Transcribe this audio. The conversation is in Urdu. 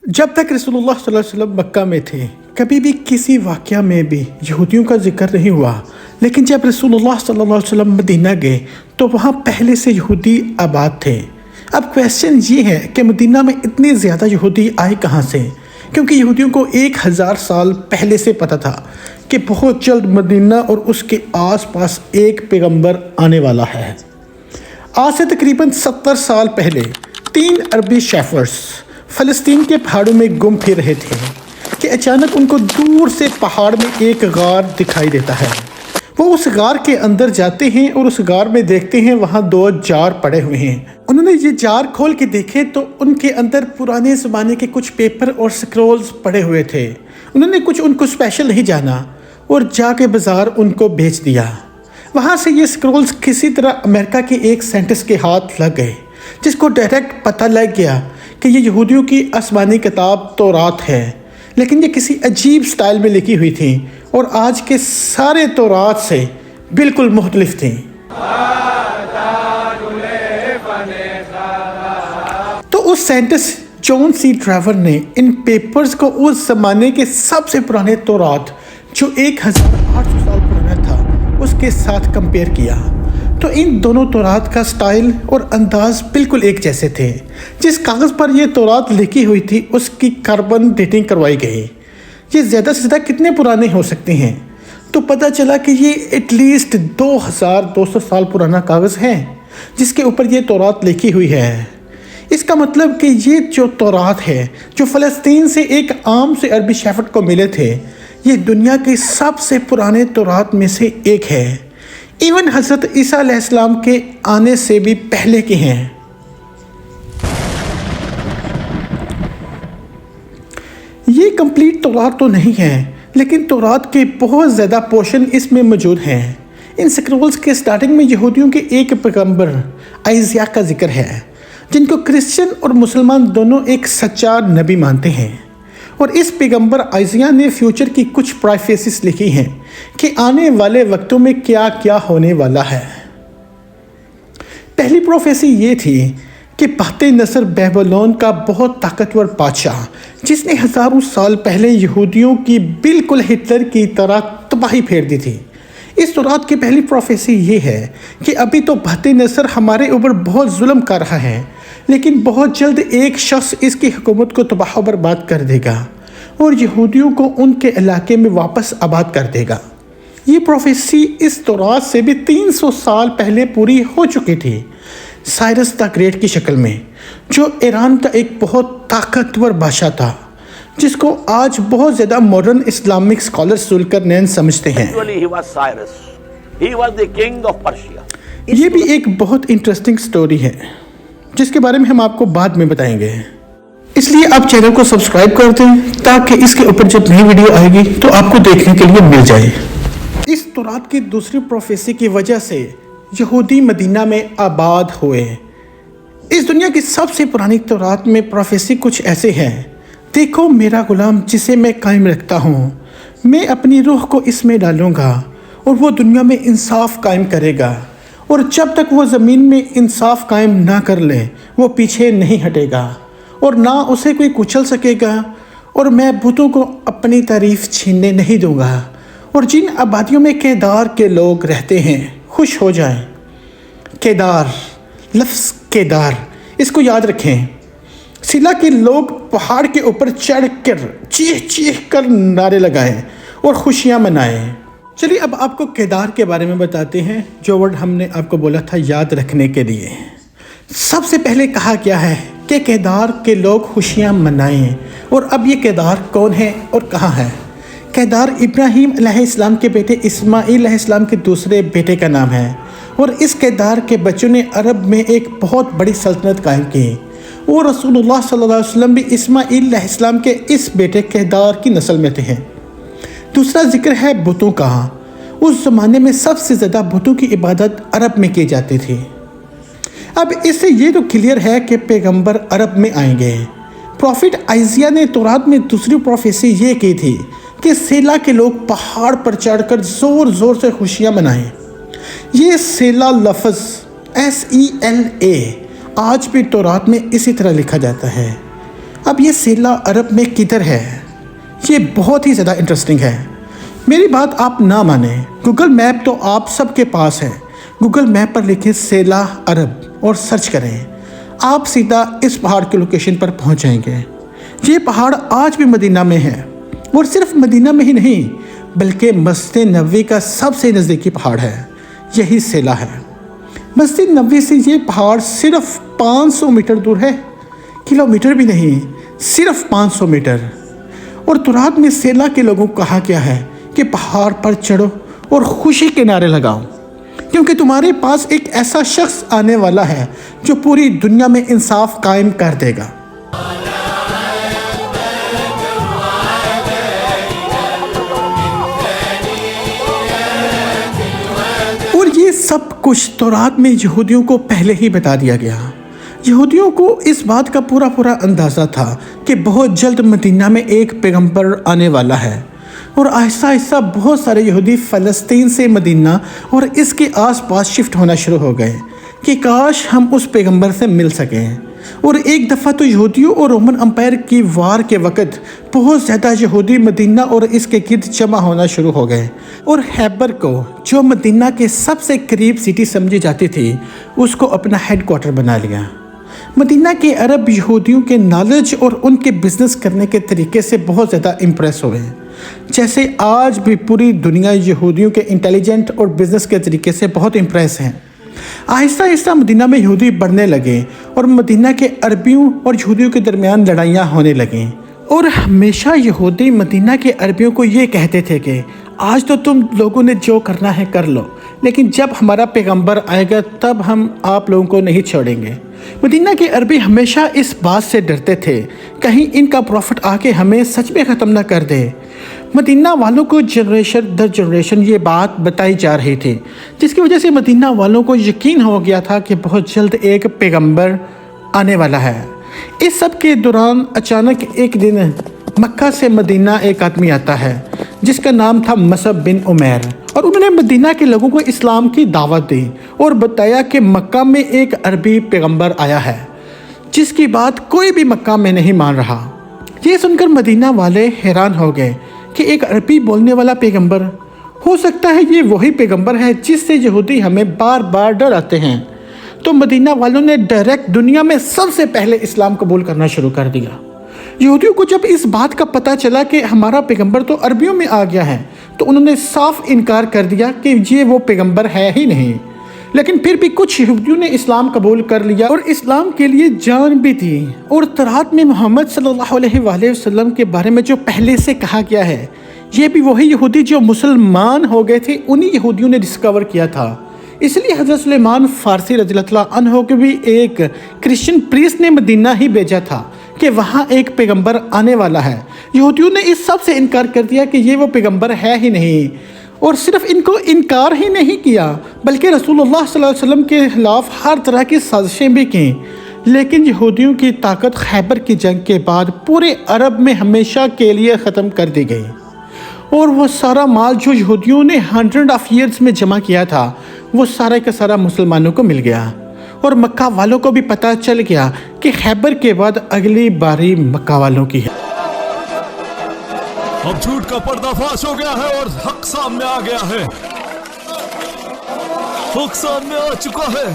جب تک رسول اللہ صلی اللہ علیہ وسلم مکہ میں تھے کبھی بھی کسی واقعہ میں بھی یہودیوں کا ذکر نہیں ہوا، لیکن جب رسول اللہ صلی اللہ علیہ وسلم مدینہ گئے تو وہاں پہلے سے یہودی آباد تھے۔ اب کویسچن یہ ہے کہ مدینہ میں اتنے زیادہ یہودی آئے کہاں سے؟ کیونکہ یہودیوں کو 1000 سال پہلے سے پتہ تھا کہ بہت جلد مدینہ اور اس کے آس پاس ایک پیغمبر آنے والا ہے۔ آج سے تقریباً 70 سال پہلے 3 عربی شیفرز فلسطین کے پہاڑوں میں گم پھر رہے تھے کہ اچانک ان کو دور سے پہاڑ میں ایک غار دکھائی دیتا ہے۔ وہ اس غار کے اندر جاتے ہیں اور اس غار میں دیکھتے ہیں وہاں 2 جار پڑے ہوئے ہیں۔ انہوں نے یہ جار کھول کے دیکھے تو ان کے اندر پرانے زمانے کے کچھ پیپر اور سکرولز پڑے ہوئے تھے۔ انہوں نے کچھ ان کو اسپیشل نہیں جانا اور جا کے بازار ان کو بیچ دیا۔ وہاں سے یہ سکرولز کسی طرح امریکہ کے ایک سائنٹسٹ کے ہاتھ لگ گئے، جس کو ڈائریکٹ پتہ لگ گیا کہ یہ یہودیوں کی آسمانی کتاب تورات ہے، لیکن یہ کسی عجیب سٹائل میں لکھی ہوئی تھی اور آج کے سارے تورات سے بالکل مختلف تھیں۔ تو اس سائنٹسٹ جان سی ٹریور نے ان پیپرز کو اس زمانے کے سب سے پرانے تورات جو 1800 سال پرانا تھا اس کے ساتھ کمپیئر کیا، تو ان دونوں تورات کا سٹائل اور انداز بالکل ایک جیسے تھے۔ جس کاغذ پر یہ تورات لکھی ہوئی تھی اس کی کاربن ڈیٹنگ کروائی گئی۔ یہ زیادہ سے زیادہ کتنے پرانے ہو سکتے ہیں؟ تو پتہ چلا کہ یہ ایٹ لیسٹ 2200 سال پرانا کاغذ ہے جس کے اوپر یہ تورات لکھی ہوئی ہے۔ اس کا مطلب کہ یہ جو تورات ہے جو فلسطین سے ایک عام سے عربی شیفرڈ کو ملے تھے، یہ دنیا کے سب سے پرانے تورات میں سے ایک ہے۔ ایون حضرت عیسیٰ علیہ السلام کے آنے سے بھی پہلے کے ہیں۔ یہ کمپلیٹ تورات تو نہیں ہے، لیکن تورات کے بہت زیادہ پورشن اس میں موجود ہیں۔ ان سکرولز کے سٹارٹنگ میں یہودیوں کے ایک پیغمبر ائزیا کا ذکر ہے، جن کو کرسچن اور مسلمان دونوں ایک سچا نبی مانتے ہیں۔ اور اس پیغمبر ائزیا نے فیوچر کی کچھ پروفیسیز لکھی ہیں کہ آنے والے وقتوں میں کیا کیا ہونے والا ہے۔ پہلی پروفیسی یہ تھی کہ بخت نصر بیبلون کا بہت طاقتور بادشاہ، جس نے ہزاروں سال پہلے یہودیوں کی بالکل ہٹلر کی طرح تباہی پھیر دی تھی۔ اس تورات کی پہلی پروفیسی یہ ہے کہ ابھی تو بخت نصر ہمارے اوپر بہت ظلم کر رہا ہے، لیکن بہت جلد ایک شخص اس کی حکومت کو تباہ و برباد کر دے گا اور یہودیوں کو ان کے علاقے میں واپس آباد کر دے گا۔ یہ پروفیسی اس تورات سے بھی 300 سال پہلے پوری ہو چکی تھی، سائرس دا گریٹ کی شکل میں، جو ایران کا ایک بہت طاقتور بادشاہ تھا، جس کو آج بہت زیادہ ماڈرن اسلامک اسکالر ذوالقرنین سمجھتے ہیں۔ یہ بھی ایک بہت انٹرسٹنگ سٹوری ہے جس کے بارے میں ہم آپ کو بعد میں بتائیں گے، اس لیے آپ چینل کو سبسکرائب کر دیں تاکہ اس کے اوپر جب نئی ویڈیو آئے گی تو آپ کو دیکھنے کے لیے مل جائے۔ اس تورات کی دوسری پروفیسی کی وجہ سے یہودی مدینہ میں آباد ہوئے۔ اس دنیا کی سب سے پرانی تورات میں پروفیسی کچھ ایسے ہیں: دیکھو میرا غلام جسے میں قائم رکھتا ہوں، میں اپنی روح کو اس میں ڈالوں گا اور وہ دنیا میں انصاف قائم کرے گا، اور جب تک وہ زمین میں انصاف قائم نہ کر لے وہ پیچھے نہیں ہٹے گا اور نہ اسے کوئی کچل سکے گا، اور میں بتوں کو اپنی تعریف چھیننے نہیں دوں گا، اور جن آبادیوں میں کیدار کے لوگ رہتے ہیں خوش ہو جائیں۔ کیدار، لفظ کیدار، اس کو یاد رکھیں۔ سیلا کے لوگ پہاڑ کے اوپر چڑھ کر چیخ چیخ کر نعرے لگائیں اور خوشیاں منائیں۔ چلیے اب آپ کو کیدار کے بارے میں بتاتے ہیں، جو ورڈ ہم نے آپ کو بولا تھا یاد رکھنے کے لیے۔ سب سے پہلے کہا گیا ہے کہ کیدار کے لوگ خوشیاں منائیں، اور اب یہ کیدار کون ہے اور کہاں ہے؟ کیدار ابراہیم علیہ السلام کے بیٹے اسماعیل علیہ السلام کے دوسرے بیٹے کا نام ہے، اور اس کیدار کے بچوں نے عرب میں ایک بہت بڑی سلطنت قائم کی، اور رسول اللہ صلی اللہ علیہ وسلم بھی اسماعیل علیہ السلام کے اس بیٹے کیدار کی نسل میں تھے۔ دوسرا ذکر ہے بتوں کا۔ اس زمانے میں سب سے زیادہ بتوں کی عبادت عرب میں کی جاتی تھی۔ اب اس سے یہ تو کلیئر ہے کہ پیغمبر عرب میں آئیں گے۔ پروفٹ ائزیا نے تورات میں دوسری پروفیسی یہ کی تھی کہ سیلا کے لوگ پہاڑ پر چڑھ کر زور زور سے خوشیاں منائیں۔ یہ سیلا لفظ SELA آج بھی تورات میں اسی طرح لکھا جاتا ہے۔ اب یہ سیلا عرب میں کدھر ہے؟ یہ بہت ہی زیادہ انٹرسٹنگ ہے۔ میری بات آپ نہ مانیں، گوگل میپ تو آپ سب کے پاس ہے۔ گوگل میپ پر لکھیں سیلا عرب اور سرچ کریں، آپ سیدھا اس پہاڑ کی لوکیشن پر پہنچ جائیں گے۔ یہ پہاڑ آج بھی مدینہ میں ہے، اور صرف مدینہ میں ہی نہیں بلکہ مسجد نبوی کا سب سے نزدیکی پہاڑ ہے، یہی سیلا ہے۔ مسجد نبوی سے یہ پہاڑ صرف 500 میٹر دور ہے، کلومیٹر بھی نہیں، صرف 500 میٹر۔ اور ترات میں سیلا کے لوگوں کو کہا گیا ہے کہ پہاڑ پر چڑھو اور خوشی کے نعرے لگاؤ، کیونکہ تمہارے پاس ایک ایسا شخص آنے والا ہے جو پوری دنیا میں انصاف قائم کر دے گا۔ اور یہ سب کچھ تورات میں یہودیوں کو پہلے ہی بتا دیا گیا۔ یہودیوں کو اس بات کا پورا اندازہ تھا کہ بہت جلد مدینہ میں ایک پیغمبر آنے والا ہے، اور آہستہ آہستہ بہت سارے یہودی فلسطین سے مدینہ اور اس کے آس پاس شفٹ ہونا شروع ہو گئے کہ کاش ہم اس پیغمبر سے مل سکیں۔ اور ایک دفعہ تو یہودیوں اور رومن امپائر کی وار کے وقت بہت زیادہ یہودی مدینہ اور اس کے گرد جمع ہونا شروع ہو گئے، اور خیبر کو جو مدینہ کے سب سے قریب سٹی سمجھی جاتی تھی اس کو اپنا ہیڈ کوارٹر بنا لیا۔ مدینہ کے عرب یہودیوں کے نالج اور ان کے بزنس کرنے کے طریقے سے بہت زیادہ امپریس ہوئے، جیسے آج بھی پوری دنیا یہودیوں کے انٹیلیجنٹ اور بزنس کے طریقے سے بہت امپریس ہیں۔ آہستہ آہستہ مدینہ میں یہودی بڑھنے لگے، اور مدینہ کے عربیوں اور یہودیوں کے درمیان لڑائیاں ہونے لگیں، اور ہمیشہ یہودی مدینہ کے عربیوں کو یہ کہتے تھے کہ آج تو تم لوگوں نے جو کرنا ہے کر لو، لیکن جب ہمارا پیغمبر آئے گا تب ہم آپ لوگوں کو نہیں چھوڑیں گے۔ مدینہ کے عربی ہمیشہ اس بات سے ڈرتے تھے کہیں ان کا پروفٹ آ کے ہمیں سچ میں ختم نہ کر دے۔ مدینہ والوں کو جنریشن در جنریشن یہ بات بتائی جا رہی تھی، جس کی وجہ سے مدینہ والوں کو یقین ہو گیا تھا کہ بہت جلد ایک پیغمبر آنے والا ہے۔ اس سب کے دوران اچانک ایک دن مکہ سے مدینہ ایک آدمی آتا ہے جس کا نام تھا مصعب بن عمیر، اور انہوں نے مدینہ کے لوگوں کو اسلام کی دعوت دی اور بتایا کہ مکہ میں ایک عربی پیغمبر آیا ہے جس کی بات کوئی بھی مکہ میں نہیں مان رہا۔ یہ سن کر مدینہ والے حیران ہو گئے کہ ایک عربی بولنے والا پیغمبر، ہو سکتا ہے یہ وہی پیغمبر ہے جس سے یہودی ہمیں بار بار ڈراتے ہیں۔ تو مدینہ والوں نے ڈائریکٹ دنیا میں سب سے پہلے اسلام قبول کرنا شروع کر دیا۔ یہودیوں کو جب اس بات کا پتہ چلا کہ ہمارا پیغمبر تو عربیوں میں آ گیا ہے تو انہوں نے صاف انکار کر دیا کہ یہ وہ پیغمبر ہے ہی نہیں، لیکن پھر بھی کچھ یہودیوں نے اسلام قبول کر لیا اور اسلام کے لیے جان بھی دی۔ اور تورات میں محمد صلی اللہ علیہ وآلہ وسلم کے بارے میں جو پہلے سے کہا گیا ہے، یہ بھی وہی یہودی جو مسلمان ہو گئے تھے انہی یہودیوں نے ڈسکور کیا تھا۔ اس لیے حضرت سلیمان فارسی رضی اللہ عنہ کو بھی ایک کرسچن پریسٹ نے مدینہ ہی بھیجا تھا کہ وہاں ایک پیغمبر آنے والا ہے۔ یہودیوں نے اس سب سے انکار کر دیا کہ یہ وہ پیغمبر ہے ہی نہیں، اور صرف ان کو انکار ہی نہیں کیا بلکہ رسول اللہ صلی اللہ علیہ وسلم کے خلاف ہر طرح کی سازشیں بھی کیں۔ لیکن یہودیوں کی طاقت خیبر کی جنگ کے بعد پورے عرب میں ہمیشہ کے لیے ختم کر دی گئی، اور وہ سارا مال جو یہودیوں نے 100 ایئرز میں جمع کیا تھا وہ سارا کا سارا مسلمانوں کو مل گیا، اور مکہ والوں کو بھی پتہ چل گیا کہ خیبر کے بعد اگلی باری مکہ والوں کی ہے۔ اب جھوٹ کا پردہ فاش ہو گیا ہے اور حق سامنے آ گیا ہے، حق سامنے آ چکا ہے۔